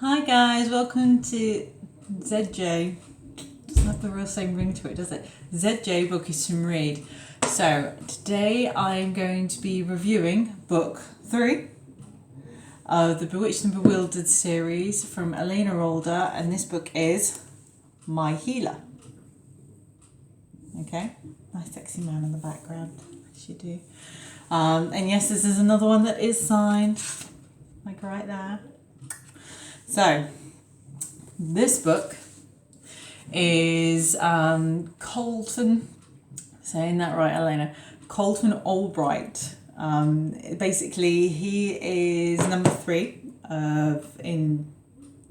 Hi guys, welcome to ZJ. Doesn't have the real same ring to it, does it? ZJ-BOOKIT-AND-READ. So today I'm going to be reviewing book 3 of the Bewitched and Bewildered series from Aleana Alder, and this book is My Healer. Okay, nice sexy man in the background, as you do. And yes, this is another one that is signed, like right there. So, this book is Colton, saying that right, Aleana, Colton Albright. Basically, he is number 3 in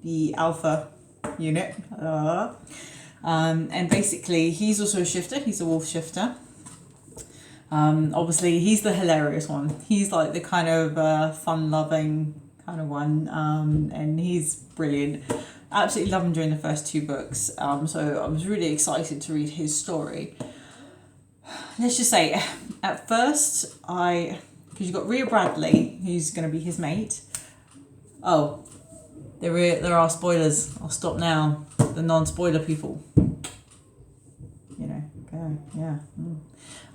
the Alpha unit. And basically, he's also a shifter, he's a wolf shifter. Obviously, he's the hilarious one. He's like the kind of fun-loving kind of one, and he's brilliant. Absolutely love him during the first 2 books, so I was really excited to read his story. Let's just say, at first, because you've got Rhea Bradley, who's going to be his mate. Oh, there are spoilers. I'll stop now. The non-spoiler people. You know, go, yeah.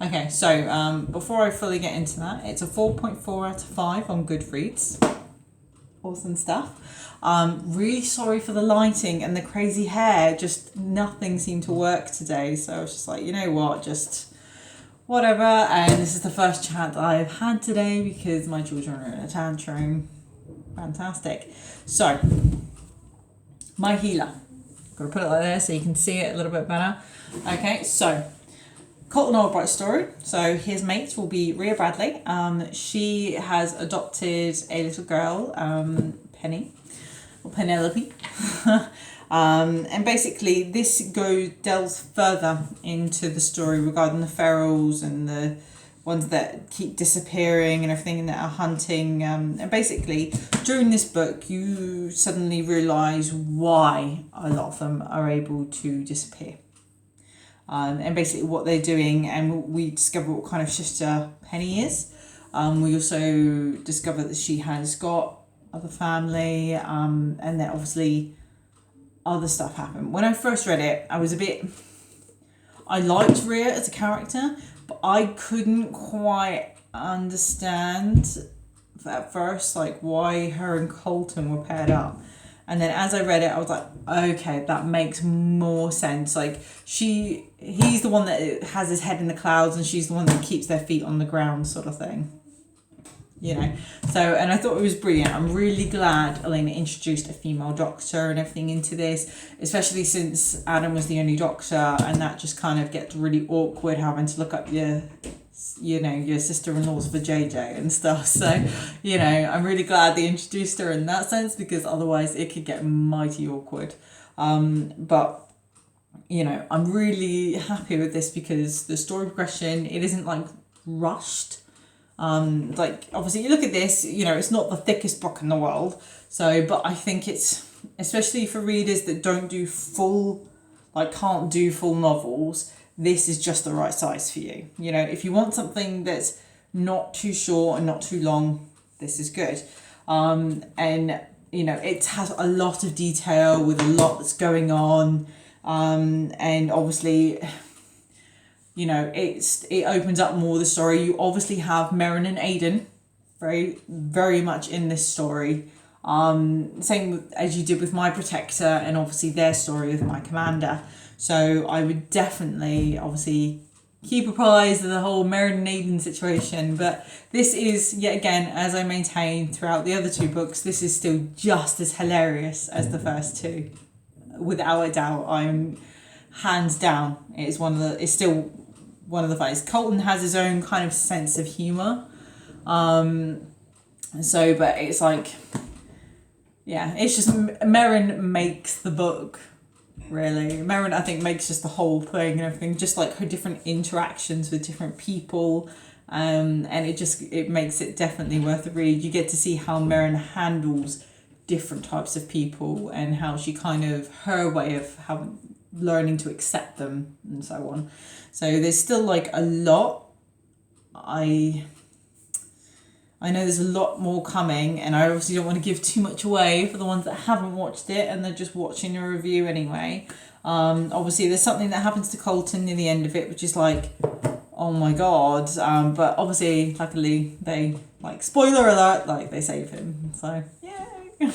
Okay, so before I fully get into that, it's a 4.4 out of 5 on Goodreads. Awesome stuff. Really sorry for the lighting and the crazy hair. Just nothing seemed to work today. So I was just like, you know what, just whatever. And this is the first chat that I've had today because my children are in a tantrum. Fantastic. So, My Healer. Got to put it like there so you can see it a little bit better. Okay, so Colton Albright's story. So his mate will be Rhea Bradley. She has adopted a little girl, Penny, or Penelope. And basically this delves further into the story regarding the ferals and the ones that keep disappearing and everything that are hunting. And basically during this book you suddenly realise why a lot of them are able to disappear. And basically what they're doing, and we discover what kind of shifter Penny is. We also discover that she has got other family, and that obviously other stuff happened. When I first read it, I liked Rhea as a character, but I couldn't quite understand at first like why her and Colton were paired up. And then as I read it, I was like, okay, that makes more sense. Like he's the one that has his head in the clouds and she's the one that keeps their feet on the ground sort of thing. You know, so, and I thought it was brilliant. I'm really glad Aleana introduced a female doctor and everything into this, especially since Adam was the only doctor, and that just kind of gets really awkward having to look up your sister-in-laws for JJ and stuff. So, you know, I'm really glad they introduced her in that sense because otherwise it could get mighty awkward. But, you know, I'm really happy with this because the story progression, it isn't like rushed. Like obviously you look at this, you know, it's not the thickest book in the world. So, but I think it's, especially for readers that can't do full novels, this is just the right size for you. You know, if you want something that's not too short and not too long, this is good. And, you know, it has a lot of detail with a lot that's going on. And obviously, you know, it opens up more of the story. You obviously have Merrin and Aidan very, very much in this story. Same as you did with My Protector and obviously their story with My Commander. So I would definitely, obviously, keep apprised of the whole Merrin and Aidan situation. But this is, yet again, as I maintain throughout the other 2 books, this is still just as hilarious as the first 2. Without a doubt, I'm hands down. It's still one of the funniest. Colton has his own kind of sense of humour. So, but it's like, yeah, it's just Merrin makes the book. Really, Merrin I think makes just the whole thing and everything, just like her different interactions with different people, and it makes it definitely worth a read. You get to see how Merrin handles different types of people and how she kind of, her way of learning to accept them and so on. So there's still like a lot. I know there's a lot more coming, and I obviously don't want to give too much away for the ones that haven't watched it and they're just watching a review anyway. Obviously there's something that happens to Colton near the end of it, which is like, oh my god. But obviously, luckily, they, like, spoiler alert, like, they save him. So, yay!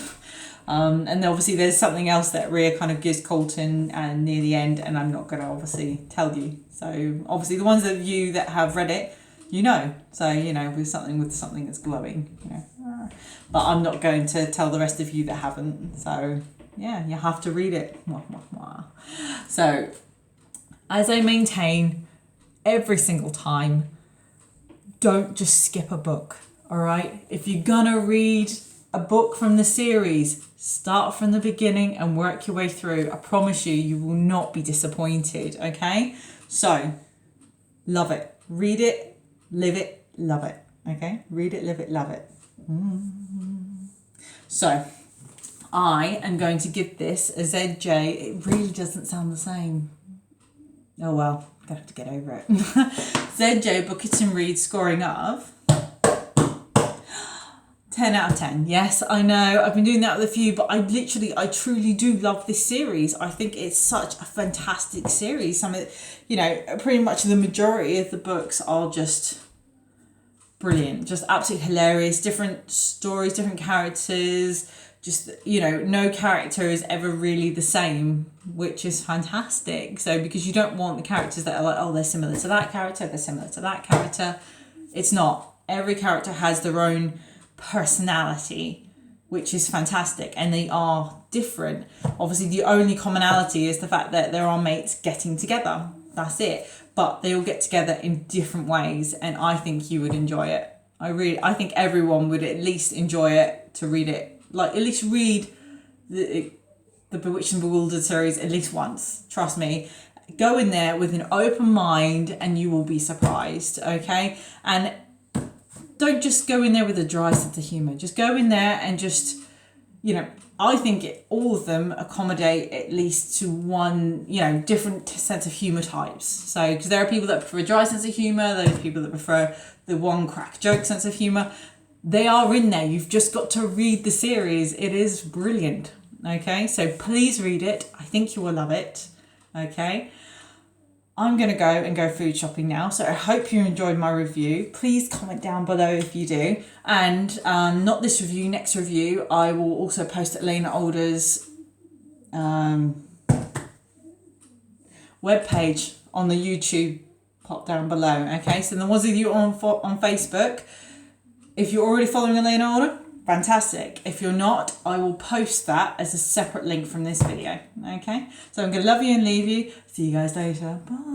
And then obviously there's something else that Rhea kind of gives Colton and near the end, and I'm not going to obviously tell you. So, obviously the ones of you that have read it, you know. So, you know, with something that's glowing, you know. But I'm not going to tell the rest of you that haven't. So, yeah, you have to read it. So, as I maintain every single time, don't just skip a book, all right? If you're gonna read a book from the series, start from the beginning and work your way through. I promise you, you will not be disappointed, okay? So, love it. Read it, live it, love it, okay? Read it, live it, love it. So, I am going to give this a ZJ. It really doesn't sound the same. Oh well, I'm going to have to get over it. ZJ-BOOKIT-AND-READ scoring of 10 out of 10. Yes, I know. I've been doing that with a few, but I truly do love this series. I think it's such a fantastic series. Some of, you know, pretty much the majority of the books are just brilliant, just absolutely hilarious. Different stories, different characters. Just, you know, no character is ever really the same, which is fantastic. So, because you don't want the characters that are like, oh, they're similar to that character, they're similar to that character. It's not. Every character has their own personality, which is fantastic, and they are different. Obviously, the only commonality is the fact that there are mates getting together. That's it. But they all get together in different ways, and I think you would enjoy it. I think everyone would at least enjoy it to read it. Like, at least read the Bewitched and Bewildered series at least once. Trust me. Go in there with an open mind and you will be surprised, okay? And don't just go in there with a dry sense of humour. Just go in there and just, you know, I think all of them accommodate at least to one, you know, different sense of humour types. So, because there are people that prefer a dry sense of humour, there are people that prefer the one crack joke sense of humour. They are in there. You've just got to read the series. It is brilliant. Okay, so please read it. I think you will love it. Okay, I'm going to go food shopping now. So I hope you enjoyed my review. Please comment down below if you do. And not this review, next review, I will also post Aleana Alder's webpage on the YouTube. Pop down below. Okay, so the ones of you on Facebook, if you're already following Aleana Alder, fantastic. If you're not, I will post that as a separate link from this video. Okay? So I'm going to love you and leave you. See you guys later. Bye.